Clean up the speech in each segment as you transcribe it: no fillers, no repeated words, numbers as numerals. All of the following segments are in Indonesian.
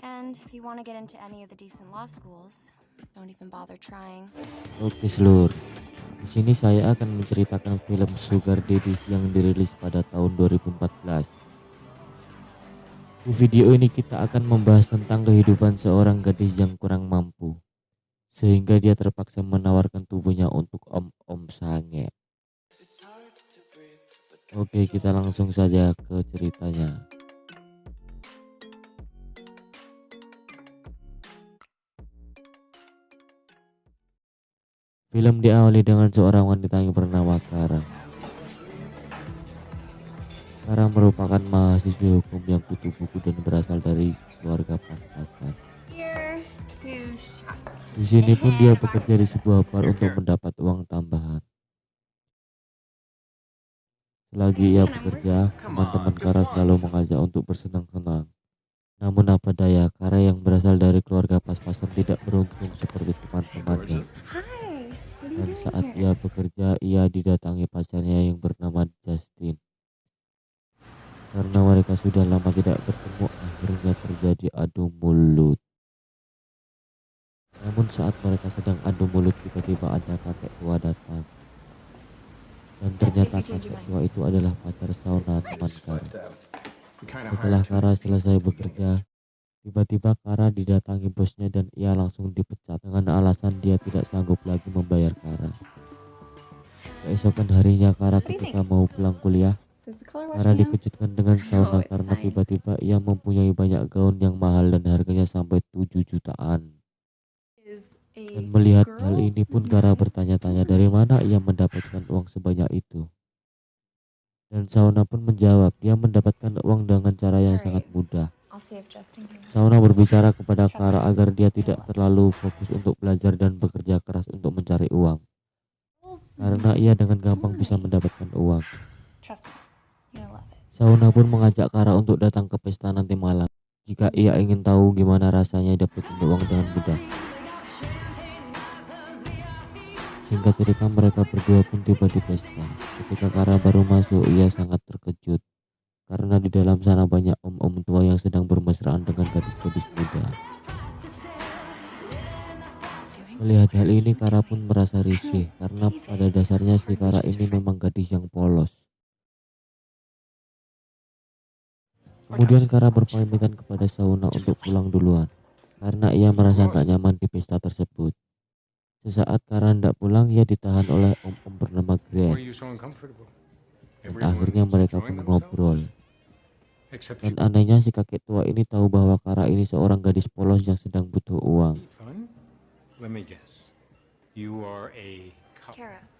And if you want to get into any of the decent law schools, don't even bother trying. Oke seluruh, di sini saya akan menceritakan film Sugar Daddy yang dirilis pada tahun 2014. Di video ini kita akan membahas tentang kehidupan seorang gadis yang kurang mampu, sehingga dia terpaksa menawarkan tubuhnya untuk om-om sange. Oke, kita langsung saja ke ceritanya. Film diawali dengan seorang wanita yang bernama Kara. Kara merupakan mahasiswi hukum yang kutu buku dan berasal dari keluarga pas-pasan. Di sini pun dia bekerja di sebuah bar untuk mendapat uang tambahan. Selagi ia bekerja, teman-teman Kara selalu mengajak untuk bersenang-senang. Namun apa daya, Kara yang berasal dari keluarga pas-pasan tidak beruntung seperti teman-temannya. Dan saat ia bekerja, ia didatangi pacarnya yang bernama Justin. Karena mereka sudah lama tidak bertemu, akhirnya terjadi adu mulut. Namun saat mereka sedang adu mulut, tiba-tiba ada kakek tua datang. Dan ternyata kakek tua itu adalah pacar Shauna, teman Kara. Setelah Kara selesai bekerja, tiba-tiba Kara didatangi bosnya dan ia langsung dipecat dengan alasan dia tidak sanggup lagi membayar Kara. Keesokan harinya Kara ketika mau pulang kuliah, Kara dikejutkan dengan Shauna karena tiba-tiba ia mempunyai banyak gaun yang mahal dan harganya sampai 7 jutaan. Dan melihat hal ini pun Kara bertanya-tanya dari mana ia mendapatkan uang sebanyak itu. Dan Shauna pun menjawab dia mendapatkan uang dengan cara yang sangat mudah. Shauna berbicara kepada Kara agar dia tidak terlalu fokus untuk belajar dan bekerja keras untuk mencari uang. Karena ia dengan gampang bisa mendapatkan uang. Shauna pun mengajak Kara untuk datang ke pesta nanti malam jika ia ingin tahu gimana rasanya dapetin uang dengan mudah. Singkat cerita, mereka berdua pun tiba di pesta. Ketika Kara baru masuk, ia sangat terkejut karena di dalam sana banyak om-om tua yang sedang bermesraan dengan gadis-gadis muda. Melihat hal ini, Kara pun merasa risih karena pada dasarnya si Kara ini memang gadis yang polos. Kemudian Kara berpamitan kepada Shauna untuk pulang duluan karena ia merasa tak nyaman di pesta tersebut. Sesaat Kara hendak pulang, ia ditahan oleh om-om bernama Grant. Dan akhirnya mereka pun ngobrol. Dan anehnya si kakek tua ini tahu bahwa Kara ini seorang gadis polos yang sedang butuh uang.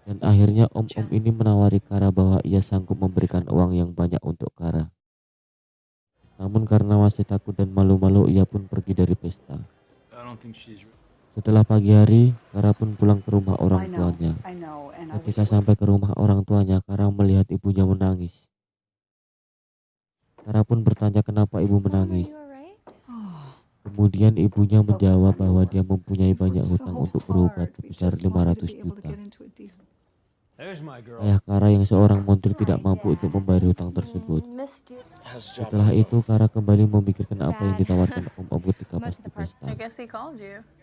Dan akhirnya om-om ini menawari Kara bahwa ia sanggup memberikan uang yang banyak untuk Kara. Namun karena masih takut dan malu-malu, ia pun pergi dari pesta. Setelah pagi hari, Kara pun pulang ke rumah orang tuanya. Ketika sampai ke rumah orang tuanya, Kara melihat ibunya menangis. Kara pun bertanya kenapa ibu menangis. Kemudian ibunya menjawab bahwa dia mempunyai banyak hutang untuk berobat sebesar 500 juta. Ayah Kara yang seorang montir tidak mampu untuk membayar hutang tersebut. Setelah itu Kara kembali memikirkan apa yang ditawarkan om-om ketika pas di pesta.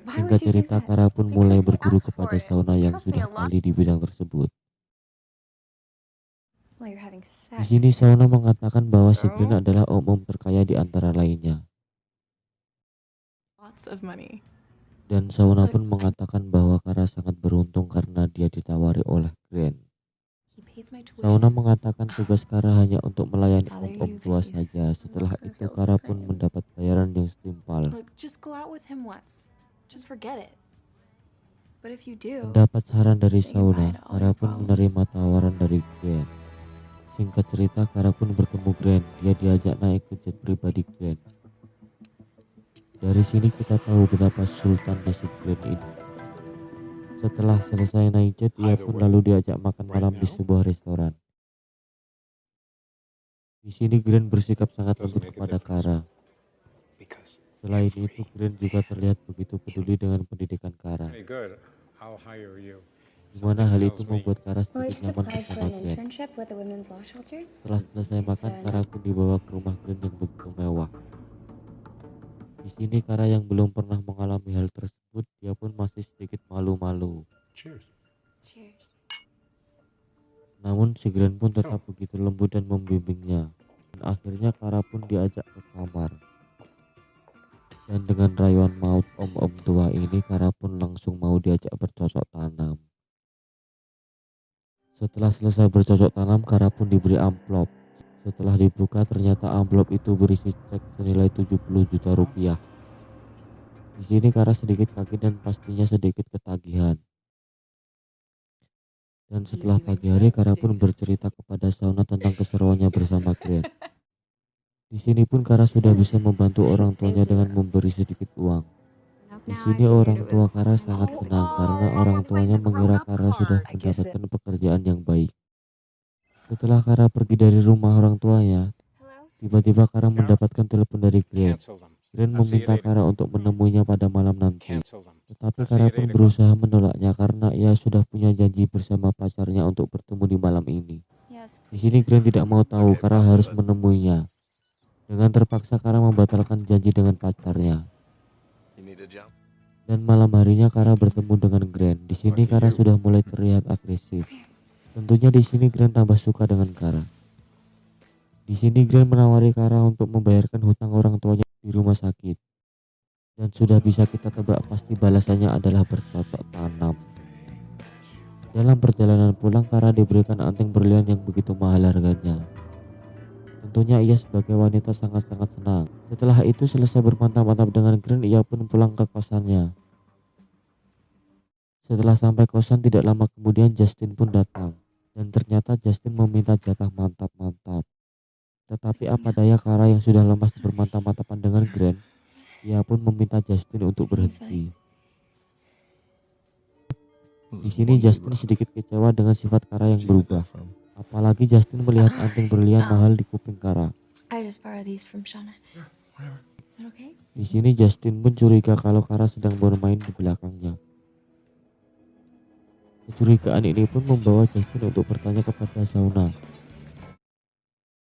Singkat cerita, Kara pun mulai berguru kepada Shauna yang sudah ahli di bidang tersebut. Di sini Shauna mengatakan bahwa si Green adalah om-om terkaya di antara lainnya. Dan Shauna pun mengatakan bahwa Kara sangat beruntung karena dia ditawari oleh Grant. Shauna mengatakan tugas Kara hanya untuk melayani om-om tua saja. Setelah itu Kara pun mendapat bayaran yang setimpal. Mendapat saran dari Shauna, Kara pun menerima tawaran dari Grant. Singkat cerita, Kara pun bertemu Grant. Dia diajak naik ke jet pribadi Grant. Dari sini kita tahu betapa sultannya si Grant ini. Setelah selesai naik jet, ia pun lalu diajak makan malam di sebuah restoran. Di sini Grant bersikap sangat lembut kepada Kara. Selain itu, Grant juga terlihat begitu peduli dengan pendidikan Kara. Di mana hal itu membuat Kara sedikit nyaman bersama Grant. Setelah selesai makan, Kara pun dibawa ke rumah Grant yang begitu mewah. Di Di sini Kara yang belum pernah mengalami hal tersebut, dia pun masih sedikit malu-malu. Cheers. Namun si Gren pun tetap begitu lembut dan membimbingnya. Dan akhirnya Kara pun diajak ke kamar. Dan dengan rayuan maut om-om tua ini, Kara pun langsung mau diajak bercocok tanam. Setelah selesai bercocok tanam, Kara pun diberi amplop. Setelah dibuka, ternyata amplop itu berisi cek senilai 70 juta rupiah. Di sini Kara sedikit kaget dan pastinya sedikit ketagihan. Dan setelah pagi hari, Kara pun bercerita kepada Shauna tentang keseruannya bersama Gren. Di sini pun Kara sudah bisa membantu orang tuanya dengan memberi sedikit uang. Di sini orang tua Kara sangat senang karena orang tuanya mengira Kara sudah mendapatkan pekerjaan yang baik. Setelah Kara pergi dari rumah orang tuanya, tiba-tiba Kara mendapatkan telepon dari Gren. Gren meminta Kara untuk menemuinya pada malam nanti. Tetapi Kara pun berusaha menolaknya karena ia sudah punya janji bersama pacarnya untuk bertemu di malam ini. Di sini Gren tidak mau tahu, Kara harus menemuinya. Dengan terpaksa Kara membatalkan janji dengan pacarnya. Dan malam harinya Kara bertemu dengan Gren. Di sini Kara sudah mulai terlihat agresif. Tentunya di sini Gren tambah suka dengan Kara. Di sini Gren menawari Kara untuk membayarkan hutang orang tuanya di rumah sakit. Dan sudah bisa kita tebak pasti balasannya adalah bercocok tanam. Dalam perjalanan pulang, Kara diberikan anting berlian yang begitu mahal harganya. Tentunya ia sebagai wanita sangat-sangat senang. Setelah itu selesai bermantap-mantap dengan Gren, ia pun pulang ke kosannya. Setelah sampai kosan tidak lama kemudian Justin pun datang. Dan ternyata Justin meminta jatah mantap-mantap. Tetapi apa daya Kara yang sudah lemas bermantap-mantapan dengan Gren, ia pun meminta Justin untuk berhenti. Di sini Justin sedikit kecewa dengan sifat Kara yang berubah. Apalagi Justin melihat anting berlian mahal di kuping Kara. Di sini Justin pun curiga kalau Kara sedang bermain di belakangnya. Kecurigaan ini pun membawa Justin untuk bertanya kepada Shauna.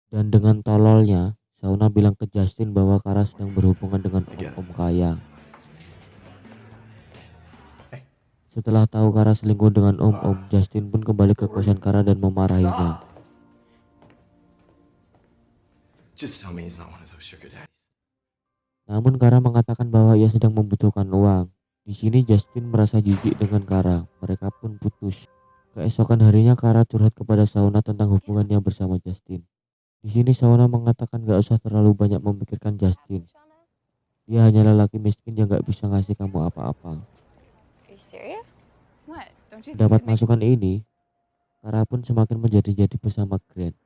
Dan dengan tololnya, Shauna bilang ke Justin bahwa Kara sedang berhubungan dengan om kaya. Setelah tahu Kara selingkuh dengan om, Justin pun kembali ke kosan Kara dan memarahinya. Namun Kara mengatakan bahwa ia sedang membutuhkan uang. Di sini Justin merasa jijik dengan Kara. Mereka pun putus. Keesokan harinya Kara curhat kepada Shauna tentang hubungannya bersama Justin. Di sini Shauna mengatakan gak usah terlalu banyak memikirkan Justin. Dia hanya lelaki miskin yang gak bisa ngasih kamu apa-apa. Dapat masukan ini, Kara pun semakin menjadi-jadi bersama Gren.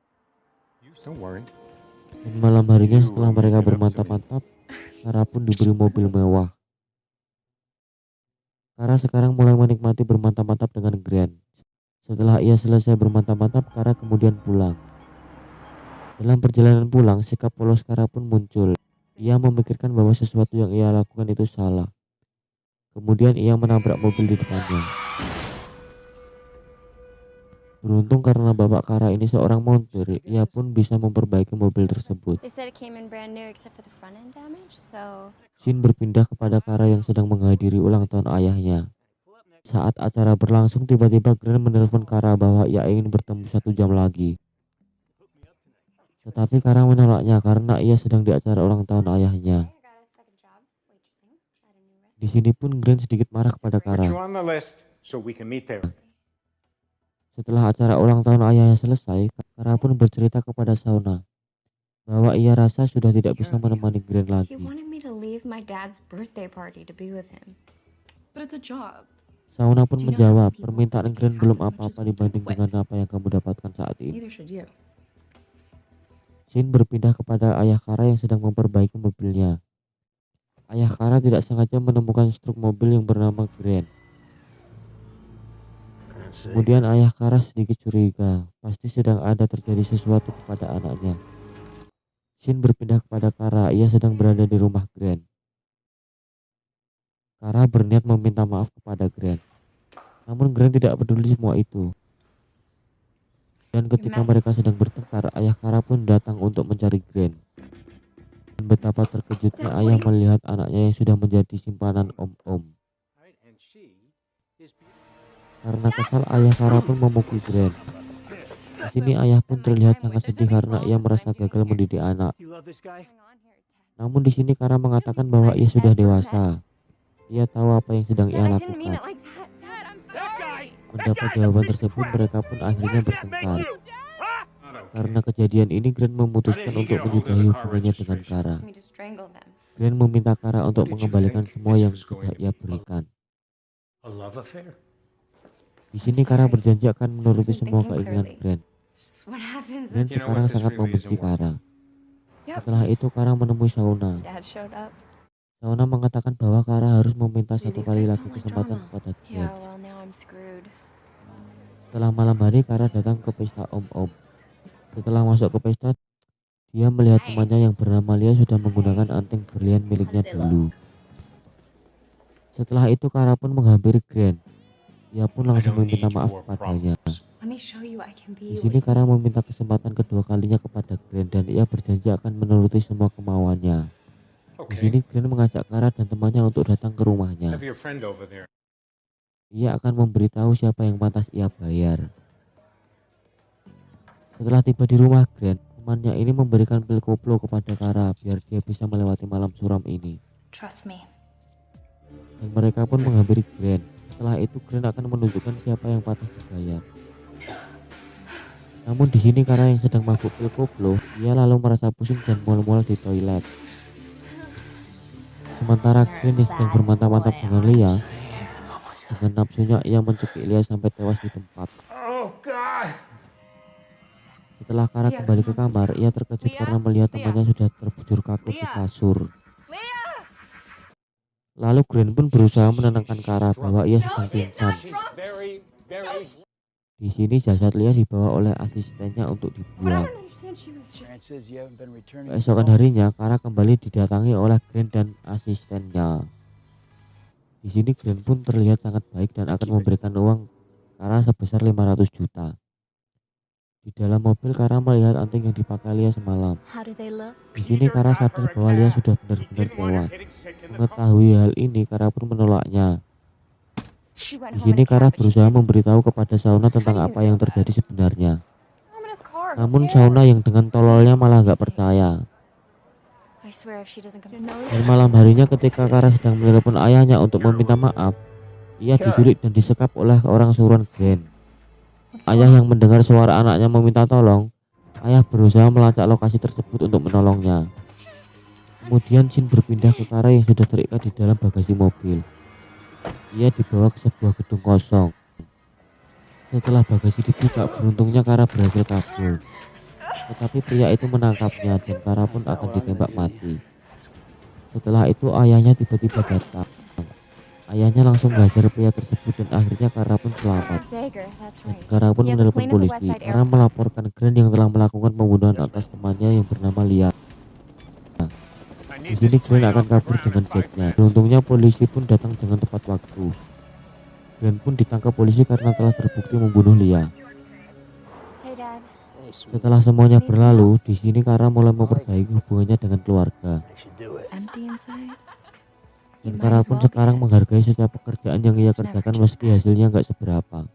Dan malam harinya setelah mereka bermantap-mantap, Kara pun diberi mobil mewah. Kara sekarang mulai menikmati bermantap-mantap dengan Gren. Setelah ia selesai bermantap-mantap, Kara kemudian pulang. Dalam perjalanan pulang, sikap polos Kara pun muncul. Ia memikirkan bahwa sesuatu yang ia lakukan itu salah. Kemudian ia menabrak mobil di depannya. Beruntung karena bapak Kara ini seorang montir, ia pun bisa memperbaiki mobil tersebut. Scene berpindah kepada Kara yang sedang menghadiri ulang tahun ayahnya. Saat acara berlangsung, tiba-tiba Gren menelpon Kara bahwa ia ingin bertemu 1 jam lagi. Tetapi Kara menolaknya karena ia sedang di acara ulang tahun ayahnya. Di sini pun Gren sedikit marah kepada Kara. Setelah acara ulang tahun ayahnya selesai, Kara pun bercerita kepada Shauna bahwa ia rasa sudah tidak bisa menemani Gren lagi. Shauna pun menjawab, permintaan Gren belum apa-apa dibanding dengan apa yang kamu dapatkan saat ini. Scene berpindah kepada ayah Kara yang sedang memperbaiki mobilnya. Ayah Kara tidak sengaja menemukan struk mobil yang bernama Gren. Kemudian ayah Kara sedikit curiga, pasti sedang ada terjadi sesuatu kepada anaknya. Scene berpindah kepada Kara, ia sedang berada di rumah Gren. Kara berniat meminta maaf kepada Gren. Namun Gren tidak peduli semua itu. Dan ketika mereka sedang bertengkar, ayah Kara pun datang untuk mencari Gren. betapa terkejutnya ayah melihat anaknya yang sudah menjadi simpanan om-om. Karena kesal, ayah Kara pun memukul Grant. Di sini ayah pun terlihat sangat sedih karena ia merasa gagal mendidik anak. Namun di sini Kara mengatakan bahwa ia sudah dewasa. Ia tahu apa yang sedang ia lakukan. Mendapat jawaban tersebut, mereka pun akhirnya bertengkar. Karena kejadian ini, Grant memutuskan untuk menyudahi hubungannya dengan Kara. Grant meminta Kara untuk mengembalikan semua yang sudah ia berikan. Di sini Kara berjanji akan menuruti semua keinginan Grant. Grant sekarang sangat membenci Kara. Setelah itu Kara menemui Shauna. Shauna mengatakan bahwa Kara harus meminta satu kali lagi kesempatan kepada Grant. Setelah malam hari, Kara datang ke pesta om-om. Setelah masuk ke pesta, dia melihat temannya yang bernama Lia sudah menggunakan anting berlian miliknya dulu. Setelah itu Kara pun menghampiri Grant. Ia pun langsung meminta maaf kepadanya. Di sini Kara meminta kesempatan kedua kalinya kepada Grant dan ia berjanji akan menuruti semua kemauannya. Di sini Grant mengajak Kara dan temannya untuk datang ke rumahnya. Ia akan memberitahu siapa yang pantas ia bayar. Setelah tiba di rumah Grant, temannya ini memberikan pil koplo kepada Kara biar dia bisa melewati malam suram ini. Dan mereka pun menghampiri Grant. Setelah itu Grant akan menunjukkan siapa yang pantas dibayar. Namun di sini Kara yang sedang mabuk pil koplo, ia lalu merasa pusing dan mual-mual di toilet. Sementara Grant yang sedang bermantap-mantap dengan Lia, dengan nafsunya ia mencekik Lia sampai tewas di tempat. Setelah Kara kembali ke kamar, ia terkejut karena melihat temannya sudah terbujur kaku di kasur. Lalu Grant pun berusaha menenangkan Kara bahwa ia sedang pingsan. Di sini jasad Lia dibawa oleh asistennya untuk dibuang. Keesokan harinya, Kara kembali didatangi oleh Grant dan asistennya. Di sini Grant pun terlihat sangat baik dan akan memberikan uang Kara sebesar 500 juta. Di dalam mobil Kara melihat anting yang dipakai Lia semalam. Di sini Kara sadar bahwa Lia sudah benar-benar tewas. Mengetahui hal ini, Kara pun menolaknya. Di sini Kara berusaha memberitahu kepada Shauna tentang apa yang terjadi sebenarnya. Namun Shauna yang dengan tololnya malah nggak percaya. Dan malam harinya ketika Kara sedang menelepon ayahnya untuk meminta maaf, ia diculik dan disekap oleh orang suruhan Grant. Ayah yang mendengar suara anaknya meminta tolong, ayah berusaha melacak lokasi tersebut untuk menolongnya. Kemudian scene berpindah ke Kara yang sudah terikat di dalam bagasi mobil. Ia dibawa ke sebuah gedung kosong. Setelah bagasi dibuka, beruntungnya Kara berhasil kabur. Tetapi pria itu menangkapnya dan Kara pun akan ditembak mati. Setelah itu ayahnya tiba-tiba datang. Ayahnya langsung menghajar pria tersebut dan akhirnya Kara pun selamat. Dan Kara pun menelpon polisi karena melaporkan Grant yang telah melakukan pembunuhan atas temannya yang bernama Lia. Di sini Grant akan kabur dengan jetnya. Beruntungnya polisi pun datang dengan tepat waktu. Grant pun ditangkap polisi karena telah terbukti membunuh Lia. Setelah semuanya berlalu, di sini Kara mulai memperbaiki hubungannya dengan keluarga. Dan Kara pun sekarang menghargai setiap pekerjaan yang ia kerjakan meski hasilnya nggak seberapa.